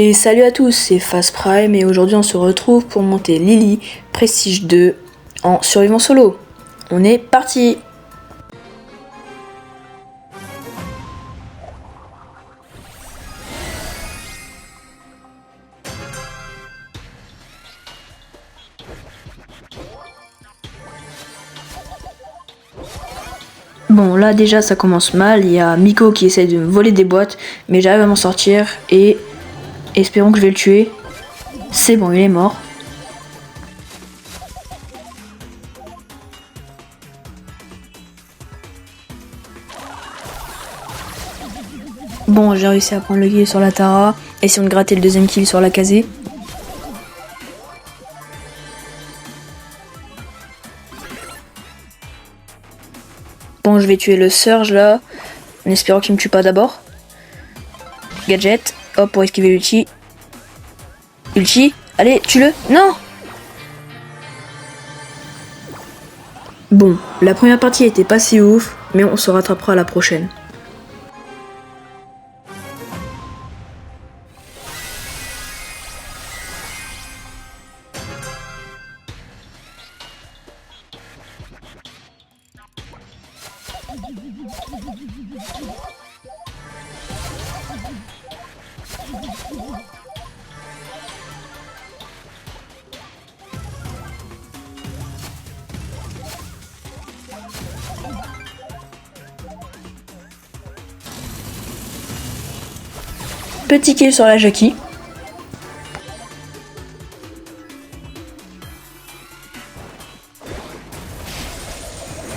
Et salut à tous, c'est Fast Prime et aujourd'hui on se retrouve pour monter Lily Prestige 2 en survivant solo. On est parti! Bon là déjà ça commence mal, il y a Miko qui essaie de me voler des boîtes, mais j'arrive à m'en sortir et espérons que je vais le tuer. C'est bon, il est mort. Bon, j'ai réussi à prendre le kill sur la Tara, essayons de gratter le deuxième kill sur la Kazé. Bon, je vais tuer le Surge là, en espérant qu'il me tue pas d'abord. Gadget, hop, pour esquiver l'ulti. Ulti, allez, tue-le. Non! Bon, la première partie était pas si ouf, mais on se rattrapera à la prochaine. Petit kill sur la Jackie.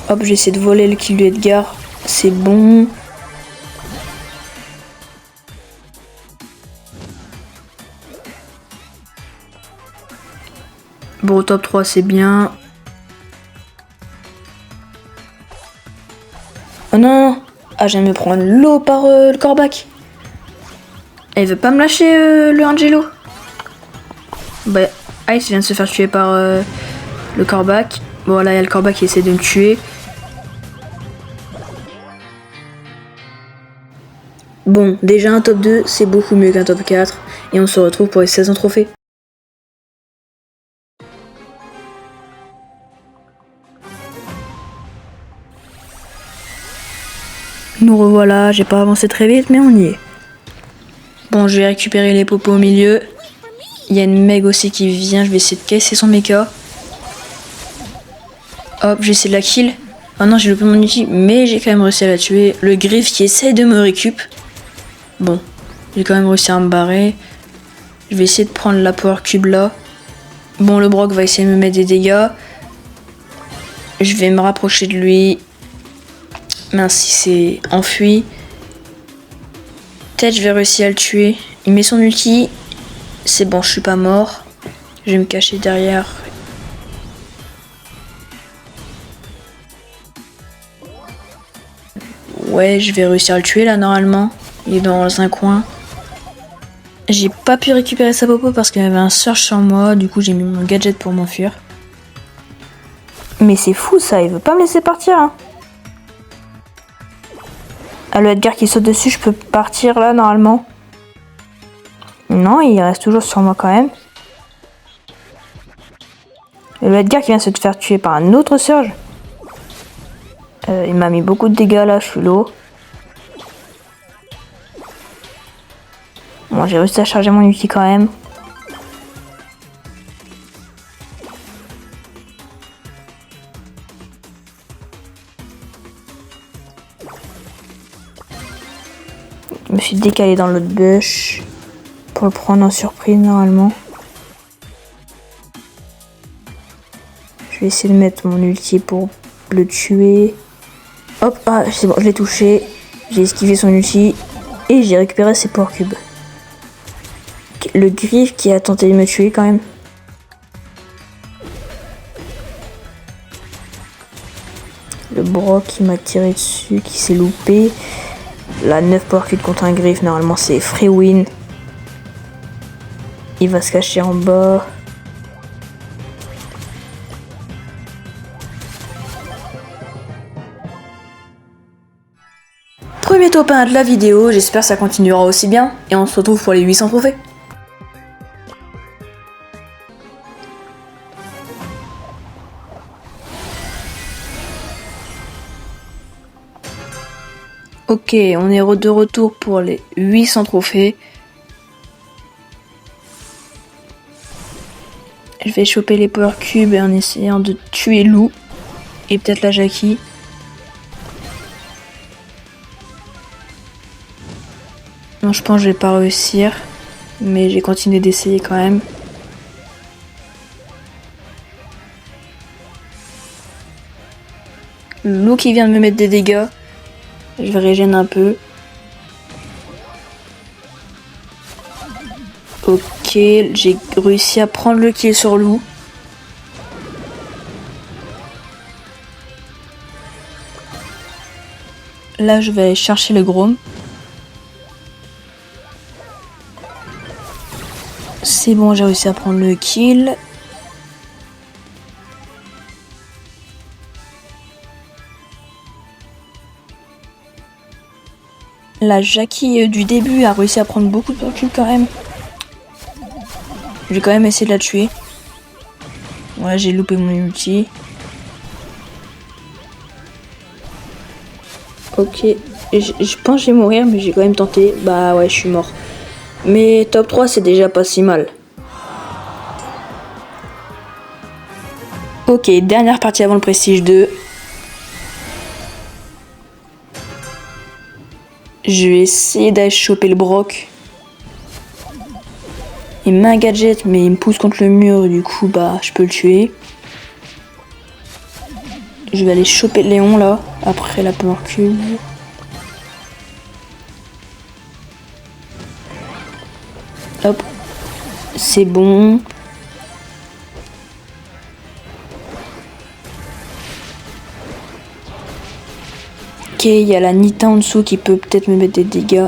Hop, j'essaie de voler le kill de Edgar. C'est bon. Bon, au top 3, c'est bien. Oh non! Ah, je viens de me prendre l'eau par le corbac. Elle veut pas me lâcher le Angelo. Bah, Ice vient de se faire tuer par le corbac. Bon, là, il y a le corbac qui essaie de me tuer. Bon, déjà un top 2, c'est beaucoup mieux qu'un top 4. Et on se retrouve pour les 16 en trophée. Nous revoilà, j'ai pas avancé très vite, mais on y est. Bon, je vais récupérer les popos au milieu. Il y a une Meg aussi qui vient, je vais essayer de casser son mecha. Hop, j'essaie de la kill. Oh non, j'ai loupé mon ulti, mais j'ai quand même réussi à la tuer. Le Griff qui essaie de me récup. Bon, j'ai quand même réussi à me barrer. Je vais essayer de prendre la Power Cube là. Bon, le Brock va essayer de me mettre des dégâts. Je vais me rapprocher de lui. Mince, il s'est enfui. Peut-être je vais réussir à le tuer. Il met son ulti. C'est bon, je suis pas mort. Je vais me cacher derrière. Ouais, je vais réussir à le tuer là normalement. Il est dans un coin. J'ai pas pu récupérer sa popo parce qu'il y avait un Surge sur moi. Du coup, j'ai mis mon gadget pour m'enfuir. Mais c'est fou ça, il veut pas me laisser partir. Hein. Ah, le Edgar qui saute dessus, je peux partir là normalement. Non, il reste toujours sur moi quand même. Et le Edgar qui vient de se faire tuer par un autre Surge. Il m'a mis beaucoup de dégâts là, je suis low. Bon, j'ai réussi à charger mon ulti quand même. Je me suis décalé dans l'autre bush pour le prendre en surprise normalement. Je vais essayer de mettre mon ulti pour le tuer. Hop, ah c'est bon, je l'ai touché. J'ai esquivé son ulti et j'ai récupéré ses Power Cubes. Le Griff qui a tenté de me tuer quand même. Le Brock qui m'a tiré dessus, qui s'est loupé. La 9 Power Cube contre un Griff, normalement c'est free win. Il va se cacher en bas. Premier top 1 de la vidéo, j'espère que ça continuera aussi bien et on se retrouve pour les 800 trophées. Ok, on est de retour pour les 800 trophées. Je vais choper les Power Cubes en essayant de tuer Lou. Et peut-être la Jackie. Non, je pense que je vais pas réussir. Mais j'ai continué d'essayer quand même. Lou qui vient de me mettre des dégâts. Je vais régénérer un peu. Ok, j'ai réussi à prendre le kill sur Lou. Là, je vais aller chercher le Grom. C'est bon, j'ai réussi à prendre le kill. La Jackie du début a réussi à prendre beaucoup de recul quand même. Je vais quand même essayer de la tuer. Ouais, j'ai loupé mon ulti. Ok, je pense que je vais mourir, mais j'ai quand même tenté. Bah ouais, je suis mort. Mais top 3, c'est déjà pas si mal. Ok, dernière partie avant le Prestige 2. Je vais essayer d'aller choper le Brock. Il met un gadget, mais il me pousse contre le mur, du coup, bah, je peux le tuer. Je vais aller choper Léon, là, après la Power Cube. Hop. C'est bon. Ok, il y a la Nita en dessous qui peut peut-être me mettre des dégâts.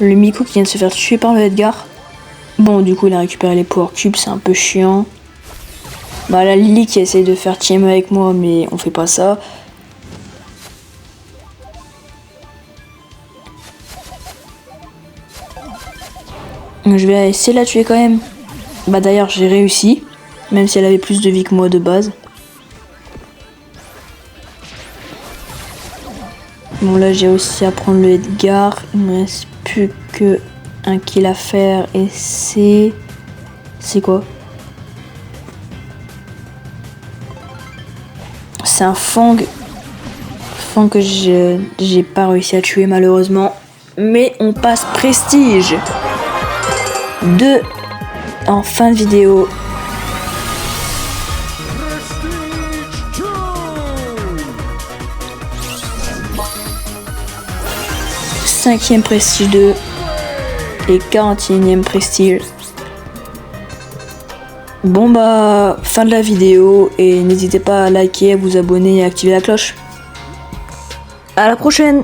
Le Miku qui vient de se faire tuer par le Edgar. Bon, du coup, il a récupéré les Power Cubes, c'est un peu chiant. Bah, la Lily qui essaie de faire team avec moi, mais on fait pas ça. Je vais essayer de la tuer quand même. Bah, d'ailleurs, j'ai réussi. Même si elle avait plus de vie que moi de base. Bon, là, j'ai aussi à prendre le Edgar. Il me reste plus que un kill à faire. Et c'est... C'est quoi? C'est un Fang. Fang que j'ai pas réussi à tuer malheureusement. Mais on passe Prestige 2 en fin de vidéo. Cinquième Prestige 2 et 41e Prestige. Bon bah, fin de la vidéo et n'hésitez pas à liker, à vous abonner et à activer la cloche. À la prochaine!